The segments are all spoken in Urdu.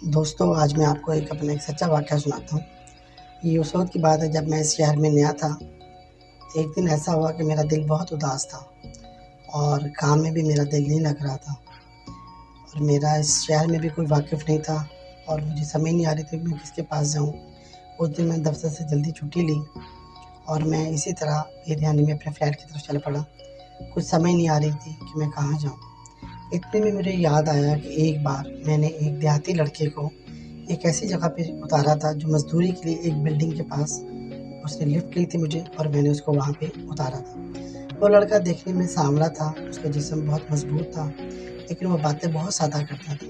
دوستو آج میں آپ کو اپنا ایک سچا واقعہ سناتا ہوں۔ یہ اس وقت کی بات ہے جب میں اس شہر میں نیا تھا۔ ایک دن ایسا ہوا کہ میرا دل بہت اداس تھا اور کام میں بھی میرا دل نہیں لگ رہا تھا، اور میرا اس شہر میں بھی کوئی واقف نہیں تھا اور مجھے سمجھ نہیں آ رہی تھی کہ میں کس کے پاس جاؤں۔ اس دن میں نے دفتر سے جلدی چھٹی لی اور میں اسی طرح بے دھیانی میں اپنے فلیٹ کی طرف چل پڑا۔ کچھ سمجھ نہیں آ رہی تھی کہ میں کہاں جاؤں۔ اتنے میں مجھے یاد آیا کہ ایک بار میں نے ایک دیہاتی لڑکے کو ایک ایسی جگہ پہ اتارا تھا جو مزدوری کے لیے ایک بلڈنگ کے پاس، اس نے لفٹ لی تھی مجھے اور میں نے اس کو وہاں پہ اتارا تھا۔ وہ لڑکا دیکھنے میں سانولا تھا، اس کا جسم بہت مضبوط تھا، لیکن وہ باتیں بہت سادہ کرتا تھا۔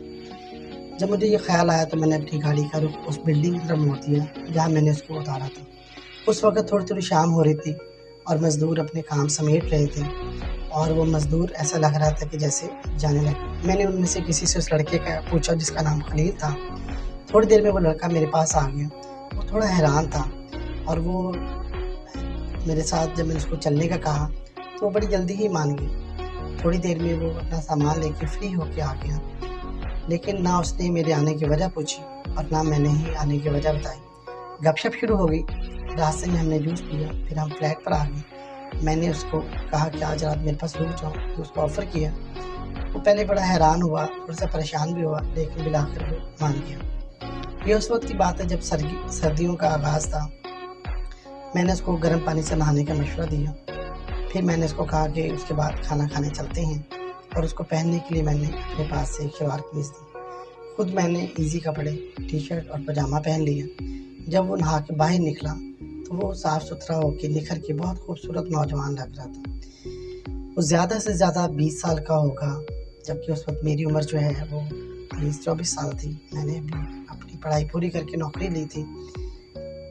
جب مجھے یہ خیال آیا تو میں نے اپنی گاڑی کا رخ اس بلڈنگ کی طرف موڑ دیا جہاں میں نے اس کو اتارا تھا۔ اس وقت تھوڑی تھوڑی شام ہو رہی تھی اور مزدور اپنے کام سمیٹ رہے تھے، اور وہ مزدور ایسا لگ رہا تھا کہ جیسے جانے لگے۔ میں نے ان میں سے کسی سے اس لڑکے کا پوچھا جس کا نام خلیل تھا۔ تھوڑی دیر میں وہ لڑکا میرے پاس آ گیا۔ وہ تھوڑا حیران تھا اور وہ میرے ساتھ جب میں نے اس کو چلنے کا کہا تو وہ بڑی جلدی ہی مان گیا۔ تھوڑی دیر میں وہ اپنا سامان لے کے فری ہو کے آ گیا، لیکن نہ اس نے میرے آنے کی وجہ پوچھی اور نہ میں نے ہی آنے کی وجہ بتائی۔ گپ شپ شروع ہو گئی۔ راستے میں ہم نے جوس پیا، پھر ہم فلیٹ پر آ گئے۔ میں نے اس کو کہا کہ آج رات میرے پاس رک جاؤ، تو اس کو آفر کیا۔ وہ پہلے بڑا حیران ہوا، تھوڑا سا پریشان بھی ہوا، لیکن بالآخر وہ مان گیا۔ یہ اس وقت کی بات ہے جب سردیوں کا آغاز تھا۔ میں نے اس کو گرم پانی سے نہانے کا مشورہ دیا۔ پھر میں نے اس کو کہا کہ اس کے بعد کھانا کھانے چلتے ہیں، اور اس کو پہننے کے لیے میں نے اپنے پاس سے ایک شلوار قمیض دی۔ خود میں نے ایزی کپڑے، ٹی شرٹ اور پاجامہ پہن لیا۔ جب وہ نہا کے باہر نکلا تو وہ صاف ستھرا ہو کے نکھر کے بہت خوبصورت نوجوان لگ رہا تھا۔ وہ زیادہ سے زیادہ 20 سال کا ہوگا، جبکہ اس وقت میری عمر جو ہے وہ 23-24 سال تھی۔ میں نے بھی اپنی پڑھائی پوری کر کے نوکری لی تھی۔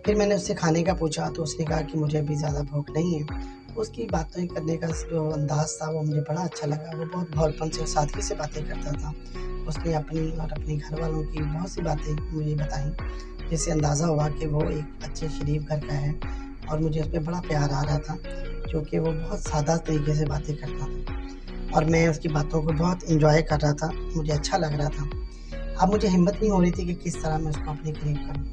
پھر میں نے اس سے کھانے کا پوچھا تو اس نے کہا کہ مجھے ابھی زیادہ بھوک نہیں ہے۔ اس کی باتیں کرنے کا جو انداز تھا وہ مجھے بڑا اچھا لگا۔ وہ بہت بھولپن سے اور سادگی سے باتیں کرتا تھا۔ اس نے اپنی اور اپنے گھر والوں کی بہت سی باتیں مجھے بتائیں، جس سے اندازہ ہوا کہ وہ ایک اچھے شریف گھر کا ہے، اور مجھے اس پہ بڑا پیار آ رہا تھا کیونکہ وہ بہت سادہ طریقے سے باتیں کرتا تھا اور میں اس کی باتوں کو بہت انجوائے کر رہا تھا۔ مجھے اچھا لگ رہا تھا۔ اب مجھے ہمت نہیں ہو رہی تھی کہ کس طرح میں اس کو اپنے قریب کروں۔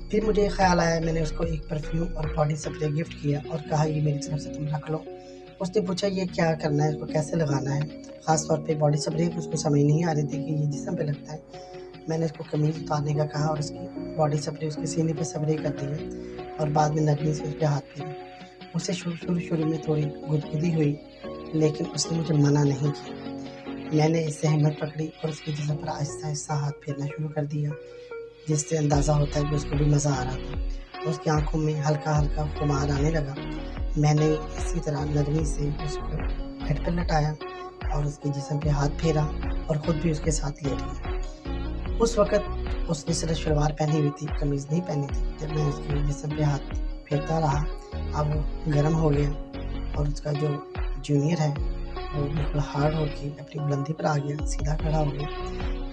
پھر مجھے ایک خیال آیا، میں نے اس کو ایک پرفیوم اور باڈی سپرے گفٹ کیا اور کہا یہ میری طرف سے تم رکھ لو۔ اس نے پوچھا یہ کیا کرنا ہے، اس کو کیسے لگانا ہے؟ خاص طور پہ باڈی سپرے، اس کو سمجھ نہیں آ رہی تھی کہ یہ جسم پہ لگتا ہے۔ میں نے اس کو قمیض اتارنے کا کہا اور اس کی باڈی سپرے اس کے سینے پہ سپرے کر دیا اور بعد میں نرمی سے اس پہ ہاتھ پھیرا۔ اسے شروع میں تھوڑی گدگدی ہوئی، لیکن اس نے مجھے منع نہیں کیا۔ میں نے اس سے ہمت پکڑی اور اس کے جسم پر آہستہ آہستہ ہاتھ پھیرنا شروع کر دیا، جس سے اندازہ ہوتا ہے کہ اس کو بھی مزہ آ رہا تھا۔ اس کی آنکھوں میں ہلکا ہلکا خمار آنے لگا۔ میں نے اسی طرح نرمی سے اس کو بیڈ پر لٹایا اور اس کے جسم پہ ہاتھ پھیرا اور خود بھی اس کے ساتھ لیٹ گیا۔ اس وقت اس نے صرف شلوار پہنی ہوئی تھی، قمیض نہیں پہنی تھی۔ جب میں اس کے جسم پہ ہاتھ پھیرتا رہا، اب وہ گرم ہو گیا اور اس کا جو جونیئر ہے وہ بالکل ہارڈ ہو کے اپنی بلندی پر آ گیا، سیدھا کھڑا ہو گیا۔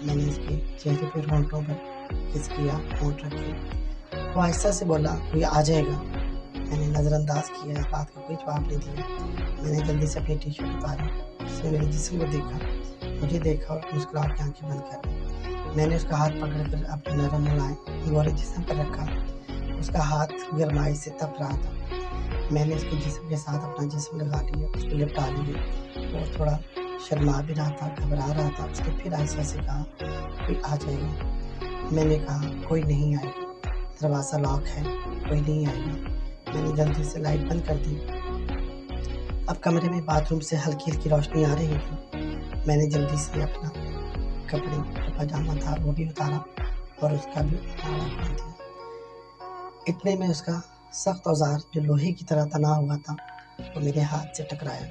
میں نے اس کے چہرے پہ ہونٹوں پر کس کیا، ہونٹ رکھے۔ وہ آہستہ سے بولا کوئی آ جائے گا۔ میں نے نظر انداز کیا، اس بات کا کوئی جواب نہیں دیا۔ میں نے جلدی سے اپنی ٹی شرٹ اتاری، اس نے میرے جسم کو دیکھا، مجھے دیکھا اور مسکرا کے آنکھیں بند کر لی۔ میں نے اس کا ہاتھ پکڑ کر اپنے نرم ملائم گورے جسم پر رکھا۔ اس کا ہاتھ گرمائی سے تپ رہا تھا۔ میں نے اس کے جسم کے ساتھ اپنا جسم لگا لیا، اس کو لپٹا لیا۔ وہ تھوڑا شرما بھی رہا تھا، گھبرا رہا تھا۔ اس نے پھر آہستہ سے کہا کوئی آ جائے گا۔ میں نے کہا کوئی نہیں آئے گا، دروازہ لاک ہے، کوئی نہیں آئے گا۔ میں نے جلدی سے لائٹ بند کر دی۔ اب کمرے میں باتھ روم سے ہلکی ہلکی روشنی آ رہی تھی۔ میں نے جلدی سے اپنا کپڑے جو پاجامہ تھا وہ بھی اتارا اور اس کا بھی ناڑا کھول دیا۔ اتنے میں اس کا سخت اوزار جو لوہے کی طرح تنا ہوا تھا وہ میرے ہاتھ سے ٹکرایا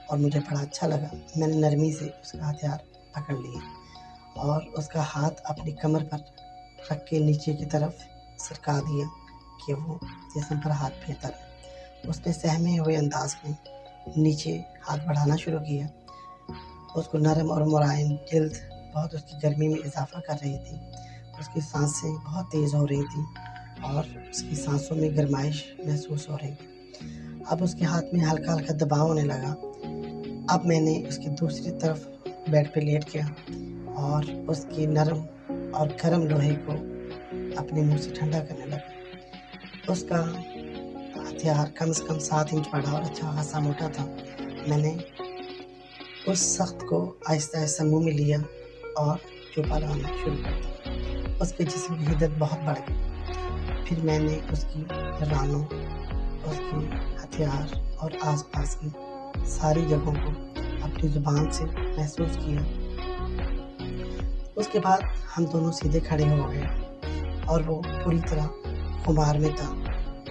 اور مجھے بڑا اچھا لگا۔ میں نے نرمی سے اس کا ہتھیار پکڑ لیا اور اس کا ہاتھ اپنی کمر پر رکھ کے نیچے کی طرف سرکا دیا کہ وہ جسم پر ہاتھ پھیرتا رہے۔ اس نے سہمے ہوئے انداز میں نیچے ہاتھ بڑھانا شروع کیا۔ اس کو نرم اور ملائم جلد بہت اس کی گرمی میں اضافہ کر رہی تھی۔ اس کی سانسیں بہت تیز ہو رہی تھیں اور اس کی سانسوں میں گرمائش محسوس ہو رہی تھی۔ اب اس کے ہاتھ میں ہلکا ہلکا دباؤ ہونے لگا۔ اب میں نے اس کی دوسری طرف بیڈ پہ لیٹ گیا اور اس کی نرم اور گرم لوہے کو اپنے منہ سے ٹھنڈا کرنے لگا۔ اس کا ہتھیار کم سے کم 7 انچ بڑا اور اچھا خاصا موٹا تھا۔ میں نے اس سخت کو آہستہ آہستہ منہ میں لیا اور چوپا لگانا شروع کر دیا۔ اس کے جسم کی حدت بہت بڑھ گئی۔ پھر میں نے اس کی رانوں، اس کی ہتھیار اور آس پاس کی ساری جگہوں کو اپنی زبان سے محسوس کیا۔ اس کے بعد ہم دونوں سیدھے کھڑے ہو گئے اور وہ پوری طرح خمار میں تھا۔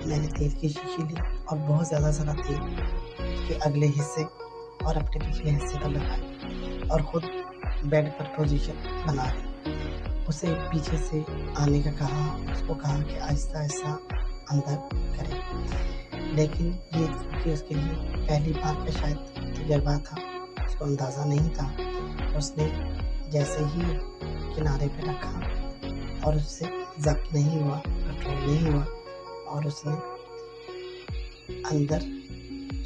میں نے تیل کی شیشی لی اور بہت زیادہ ذرا تیل اس کے اگلے حصے اور اپنے پچھلے حصے پر لگائی اور خود بیڈ پر پوزیشن بنا لی۔ اسے پیچھے سے آنے کا کہا، اس کو کہا کہ آہستہ آہستہ اندر کرے، لیکن یہ کہ اس کے لیے پہلی بار کا شاید تجربہ تھا، اس کو اندازہ نہیں تھا۔ اس نے جیسے ہی کنارے پہ رکھا اور اس سے ضبط نہیں ہوا، کنٹرول نہیں ہوا، اور اس نے اندر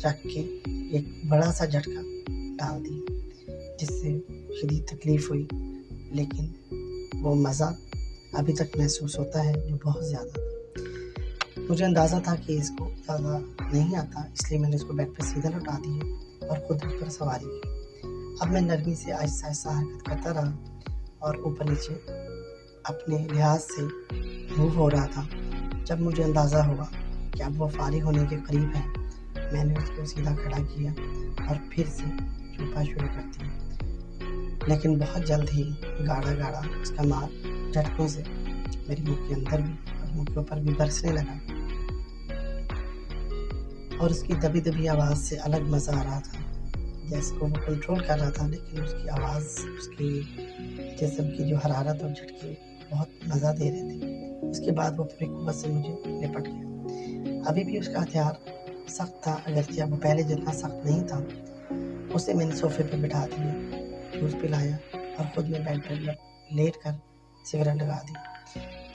رکھ کے ایک بڑا سا جھٹکا ڈال دیا، جس سے شدید تکلیف ہوئی، لیکن وہ مزہ ابھی تک محسوس ہوتا ہے جو بہت زیادہ تھا۔ مجھے اندازہ تھا کہ اس کو زیادہ نہیں آتا، اس لیے میں نے اس کو بیڈ پہ سیدھا لوٹا دیا اور خود اس پر سواری کی۔ اب میں نرمی سے آہستہ آہستہ حرکت کرتا رہا اور اوپر نیچے اپنے لحاظ سے موو ہو رہا تھا۔ جب مجھے اندازہ ہوا کہ اب وہ فارغ ہونے کے قریب ہے، میں نے اس کو سیدھا کھڑا کیا اور پھر سے چوپا شروع کر دیا، لیکن بہت جلد ہی گاڑا گاڑا اس کا مار جھٹکوں سے میرے منہ کے اندر بھی اور منہ کے اوپر بھی برسنے لگا، اور اس کی دبی دبی آواز سے الگ مزہ آ رہا تھا۔ جیسے کو وہ کنٹرول کر رہا تھا، لیکن اس کی آواز، اس کی جسم کی جو حرارت اور جھٹکے بہت مزہ دے رہے تھے۔ اس کے بعد وہ پوری قوت سے مجھے لپٹ گیا۔ ابھی بھی اس کا ہتھیار سخت تھا، اگرچہ وہ پہلے جتنا سخت نہیں تھا۔ اسے میں نے صوفے پہ بٹھا دیا، جوس پلایا اور خود میں بیڈ پر لیٹ کر سگریٹ لگا دی۔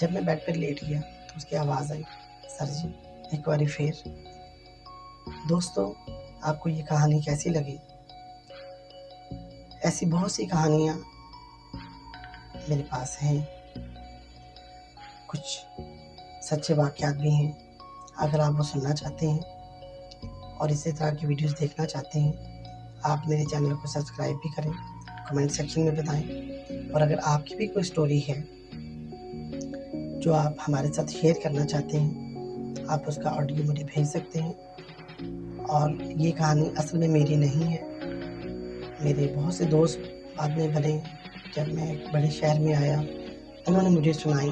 جب میں بیڈ پر لیٹ گیا تو اس کی آواز آئی، سر جی ایک باری پھر۔ دوستو، آپ کو یہ کہانی کیسی لگی؟ ایسی بہت سی کہانیاں میرے پاس ہیں، کچھ سچے واقعات بھی ہیں۔ اگر آپ وہ سننا چاہتے ہیں اور اسی طرح کی ویڈیوز دیکھنا چاہتے ہیں، آپ میرے چینل کو سبسکرائب بھی کریں، کمنٹ سیکشن میں بتائیں، اور اگر آپ کی بھی کوئی سٹوری ہے جو آپ ہمارے ساتھ شیئر کرنا چاہتے ہیں، آپ اس کا آڈیو مجھے بھیج سکتے ہیں۔ اور یہ کہانی اصل میں میری نہیں ہے، میرے بہت سے دوست بعد میں بنے، جب میں ایک بڑے شہر میں آیا انہوں نے مجھے سنائی۔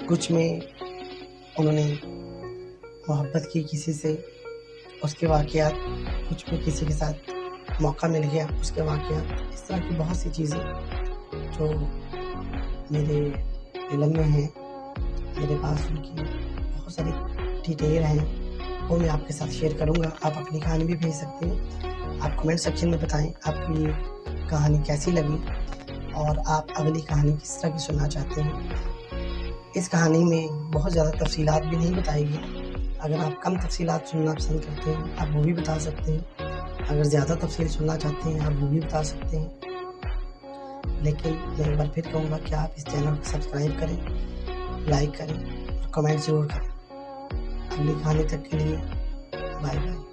کچھ میں انہوں نے محبت کی کسی سے، اس کے واقعات، کچھ میں کسی کے ساتھ موقع مل گیا، اس کے واقعات، اس طرح کی بہت سی چیزیں جو میرے علم میں ہیں، میرے پاس ان کی بہت ساری ڈیٹیل ہیں، وہ میں آپ کے ساتھ شیئر کروں گا۔ آپ اپنی کہانی بھی بھیج سکتے ہیں۔ آپ کمنٹ سیکشن میں بتائیں آپ کو یہ کہانی کیسی لگی اور آپ اگلی کہانی کس طرح کی سننا چاہتے ہیں۔ اس کہانی میں بہت زیادہ تفصیلات بھی نہیں بتائی گئی۔ اگر آپ کم تفصیلات سننا پسند کرتے ہیں آپ وہ بھی بتا سکتے ہیں، اگر زیادہ تفصیل سننا چاہتے ہیں آپ وہ بھی بتا سکتے ہیں۔ لیکن میں ایک بار پھر کہوں گا کہ آپ اس چینل کو سبسکرائب کریں، لائک کریں اور کمنٹ ضرور کریں۔ اگلی کہانی تک کے لیے بائے بائے۔